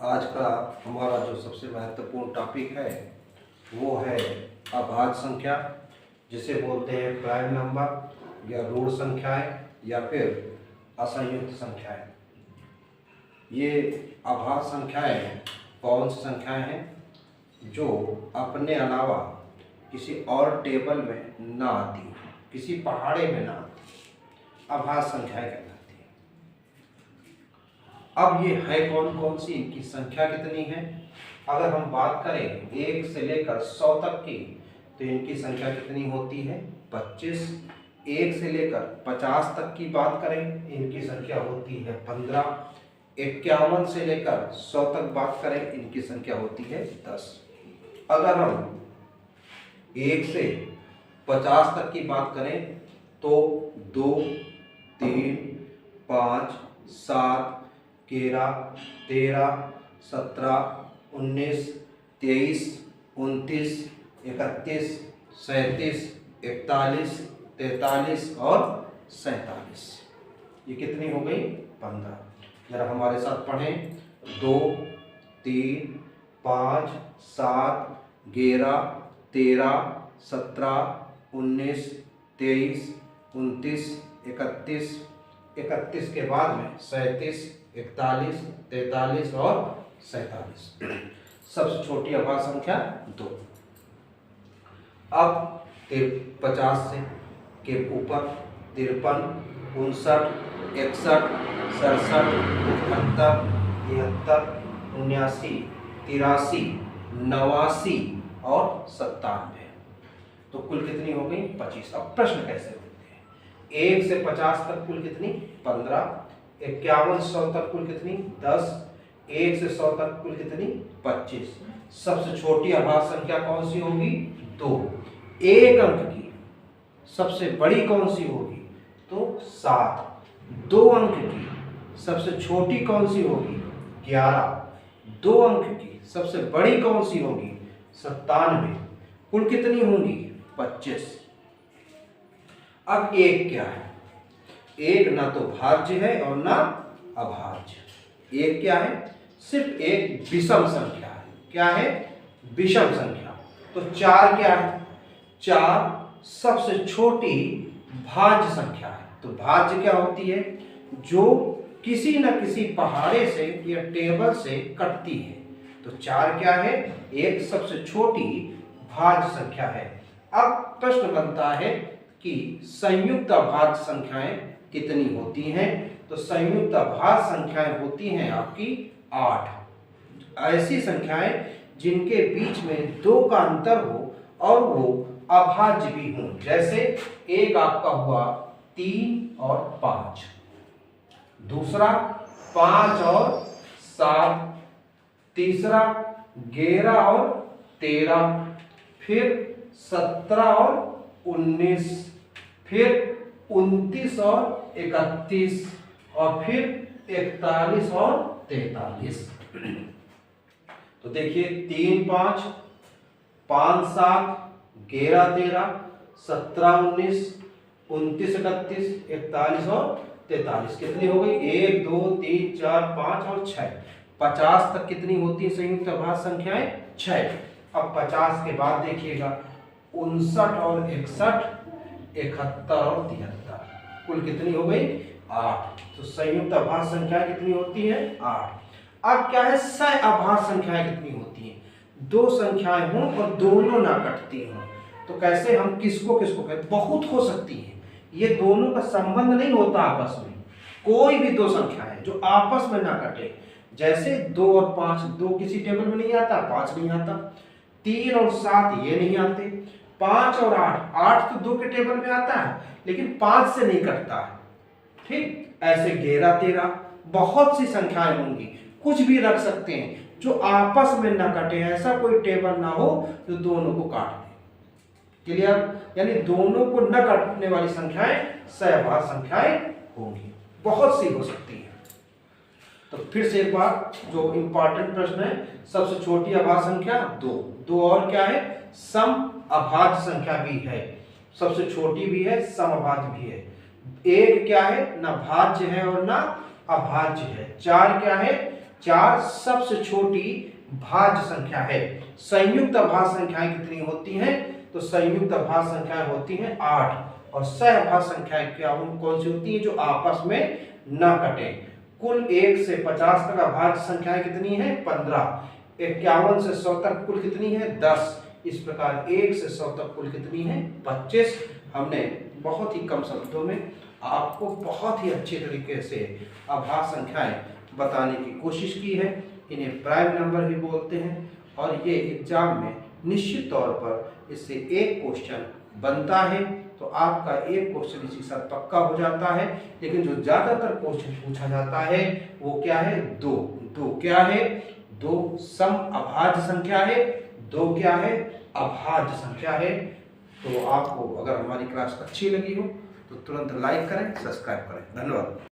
आज का हमारा जो सबसे महत्वपूर्ण टॉपिक है वो है अभाज्य संख्या, जिसे बोलते हैं प्राइम नंबर या ऋण संख्याएं या फिर असंयुक्त संख्याएं। ये अभाज्य संख्याएं कौन सी संख्याएं हैं जो अपने अलावा किसी और टेबल में ना आती, किसी पहाड़े में ना आती, अभाज्य संख्याएं कहलाती हैं। अब ये है कौन कौन सी, इनकी संख्या कितनी है? अगर हम बात करें 1 से लेकर 100 तक की तो इनकी संख्या कितनी होती है? 25। 1 से लेकर 50 तक की बात करें इनकी संख्या होती है 15। 51 से लेकर 100 तक बात करें इनकी संख्या होती है 10। अगर हम 1 से 50 तक की बात करें तो 2, 3, 5, 7, 11, 13, 17, 19, 23, 29, 31, 37, 41, 43 और 47। ये कितनी हो गई? 15। जरा हमारे साथ पढ़ें। 2, 3, 5, 7, 11, 13, 17, 19, 23, 29, 31, 31 के बाद में 37, 41, 43 और 47। सबसे छोटी अभाज्य संख्या 2। अब 50 से के ऊपर 53, 59, 61, 67, 78, 73, 79, 83, 89 और 97। तो कुल कितनी हो गई? 25। अब प्रश्न कैसे होते हैं? 1 से 50 तक कुल कितनी? 15। 51 100 तक कुल कितनी? 10। 1 से 100 तक कुल कितनी? 25। सबसे छोटी अभाज्य संख्या कौन सी होगी? 2। 1 अंक की सबसे बड़ी कौन सी होगी? तो 7। 2 अंक की सबसे छोटी कौन सी होगी? 11। 2 अंक की सबसे बड़ी कौन सी होगी? 97। कुल कितनी होंगी? 25। अब 1 क्या है? 1 ना तो भाज्य है और ना अभाज्य। 1 क्या है? सिर्फ एक विषम संख्या है। क्या है? विषम संख्या। तो 4 क्या है? 4 सबसे छोटी भाज्य संख्या है। तो भाज्य क्या होती है? जो किसी न किसी पहाड़े से या टेबल से कटती है। तो 4 क्या है? एक सबसे छोटी भाज्य संख्या है। अब प्रश्न बनता है कि संयुक्त अभाज्य संख्याएं कितनी होती हैं? तो संयुक्त अभाज्य संख्याएं होती हैं आपकी 8। ऐसी संख्याएं जिनके बीच में 2 का अंतर हो और वो अभाज्य भी हों। जैसे एक आपका हुआ 3 और 5, दूसरा 5 और 7, तीसरा 11 और 13, फिर 17 और 19, फिर 29 और 31 और फिर 41 और 43। तो देखिए 3 5, 5 7, 11 13, 17 19, 29 31, 41 और 43 कितनी हो गई? 1 2 3 4 5 और 6। 50 तक कितनी होती है संयुक्त अभाज्य संख्याएं? 6। अब 50 के बाद देखिएगा 59 और 61, 71 और 73। कुल कितनी हो गई? 8। तो संयुक्त अभाज्य संख्याएं कितनी होती है? 8। अब क्या है? सह अभाज्य संख्याएं कितनी होती हैं? 2 संख्याएं हों और दोनों ना कटती हों। तो कैसे हम किसको किसको कहते? बहुत हो सकती है, ये दोनों का संबंध नहीं होता आपस में। कोई भी 2 संख्याएं जो आपस में ना कटे, जैसे 2 और 5, 2 किसी टेबल में नहीं आता, 5 नहीं आता। 3 और 7 ये नहीं आते। 5 और 8, 8 तो 2 के टेबल में आता है लेकिन 5 से नहीं कटता है। ठीक ऐसे 11 13 बहुत सी संख्याएं होंगी, कुछ भी रख सकते हैं जो आपस में ना कटे। ऐसा कोई टेबल ना हो जो दोनों को काट दे। क्लियर? यानी दोनों को न काटने वाली संख्याएं सहअभाज्य संख्याएं होंगी, बहुत सी हो सकती है। तो फिर से एक बार जो इंपॉर्टेंट प्रश्न है, सबसे छोटी अभाज्य संख्या 2। 2 और क्या है? सम अभाज्य संख्या भी है, सबसे छोटी भी है, सम अभाज्य भी है। 1 क्या है? ना भाज्य है और ना अभाज्य है। 4 क्या है? 4 सबसे छोटी भाज्य संख्या है। संयुक्त अभाज्य संख्याएं कितनी होती हैं? तो संयुक्त अभाज्य संख्याएं होती हैं 8 और सहअभाज्य संख्याएं क्या कौन सी होती हैं? जो आपस में न कटे। कुल 1 से 50 तक अभाज्य संख्याएं कितनी हैं? 15। 51 से 100 तक कुल कितनी है? 10। इस प्रकार 1 से 100 तक कुल कितनी है? 25। हमने बहुत ही कम शब्दों में आपको बहुत ही अच्छे तरीके से अभाज्य संख्याएं बताने की कोशिश की है। इन्हें प्राइम नंबर भी बोलते हैं और ये एग्जाम में निश्चित तौर पर इससे एक क्वेश्चन बनता है, तो आपका एक क्वेश्चन इसी साथ पक्का हो जाता है। लेकिन जो ज्यादातर क्वेश्चन पूछा जाता है वो क्या है? दो क्या है? 2 सम अभाज्य संख्या है, 2 क्या है? अभाज्य संख्या है। तो आपको अगर हमारी क्लास अच्छी लगी हो तो तुरंत लाइक करें, सब्सक्राइब करें। धन्यवाद।